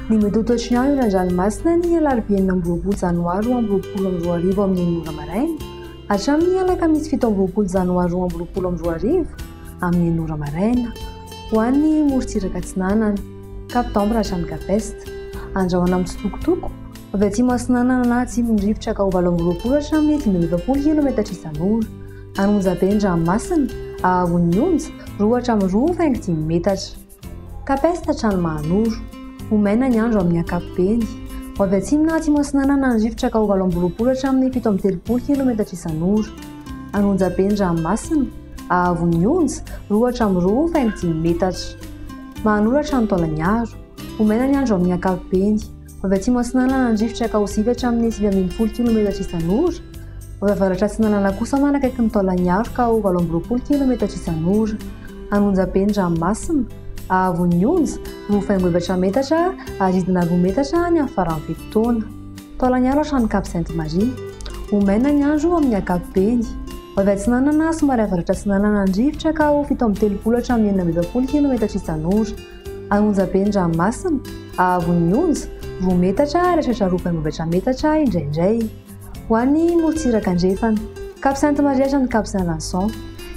Ny mety ho toetry ny andro eny an-dranomasina ny alarobia 4 janoary 2024 amin'ny 9 maraina hatramin'ny alakamisy 17 janoary 2024 amin'ny 9 maraina. Ho an'ny morontsiraka atsinanana Cap-Tambre hatrany Capeste. Andrahoana amin'ny tsitokotoko avy atsimo atsinanana na atsimon-drivotra ka ho 20 hatramin'ny 20 km isan'ora. Anonjabe an-dranomasina ahavon'ny onja 2 hatramin'ny 2,5 metatra. Capeste hatrany Mahanoro. Ho maina ny andro amin'ny ankapobeny. Avy atsimo na atsimo atsinanana ny rivotra ka ho 20 hatramin'ny 17 km isan'ora. Anonjabe an-dranomasina ahavon'ny onja 2 hatramin'ny 2,5 metatra. Mahanoro hatrany Taolagnaro. Ho maina ny andro amin'ny ankapobeny. Avy atsimo atsinanana ny rivotra ka ho 9 hatramin'ny 9 km isan'ora. Avy avaratra atsinanana kosa manakaiky ny Taolagnaro ka ho 20 km isan'ora. Anonjabe an-dranomasina ahavon'ny onja 2,7 metatra aridina 2 metatra ny amin'ny faran'ny fito-taona. Taolagnaro hatrany Cap Sainte-Marie. Ho maina ny andro amin'ny ankapobeny. Avy atsinanana somary avaratra atsinanana ny rivotra ka ho 17 hatramin'ny 19 km isan'ora. Anonjabe an-dranomasina ahavon'ny onja 2 metatra hatratra 2,7 metatra indraindray. Ho an'ny morontsiraka andrefana Cap Sainte-Marie hatrany Cap Saint-Vincent.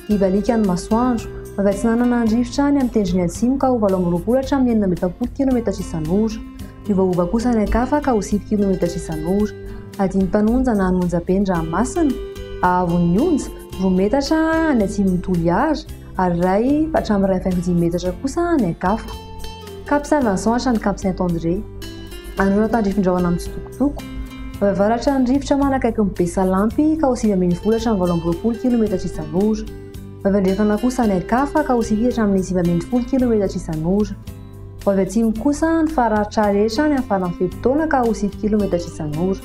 Ibalika ny masoandro. Avy atsinanana ny rivotra ny amin'ny tendrony atsimo ka ho 20 hatramin'ny 19 km isan'ora. Miovaova kosa ny ankafa ka ho 7 km isan'ora. Adiny mpanonja na anonjabe an-dranomasina ahavon'ny onja 2 metatra ny atsimon' Toliara ary ray hatramin'ny 2,5 metatra kosa ny ankafa. Cap Saint-Vincent hatrany Cap Saint-André. Anora tandrifin-drahona amin'ny tsitokotoko. Avy avaratra ny rivotra manakaiky ny Besalampy ka ho 9 hatramin'ny 20 km isan'ora. Avy andrefana kosa ny ankafa ka ho 7 hatramin'ny 9 km isan'ora. Avy atsimo kosa ny faritra rehetra ny amin'ny faran'ny fito-taona ka ho 7 km isan'ora.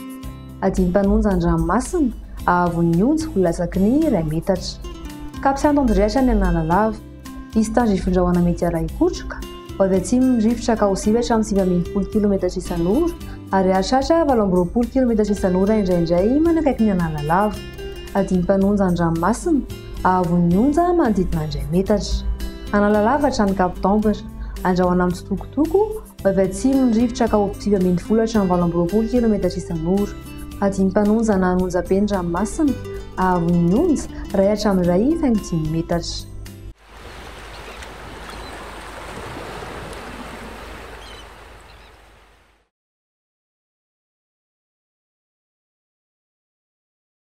Adiny mpanonja an-dranomasina ahavon'ny onja ho latsaky ny 1 metatra. Cap Saint-André hatrany Analalava. Izy tandrifin-drahona mety iray kotroka. Avy atsimo ny rivotra ka ho 7 hatramin'ny 9 km isan'ora ary hatratra 20 km isan'ora indraindray manakaiky ny Analalava. Adiny mpanonja an-dranomasina ahavon'ny onja manodidina 1 metatra. Analalava hatrany Cap-Tambre. Andrahoana amin'ny tsitokotoko avy atsimo ny rivotra ka ho 20 hatramin'ny 20 km isan'ora. Adiny mpanonja na anonjabe an-dranomasina ahavon'ny onja 1 hatramin'ny 1,5 metatra.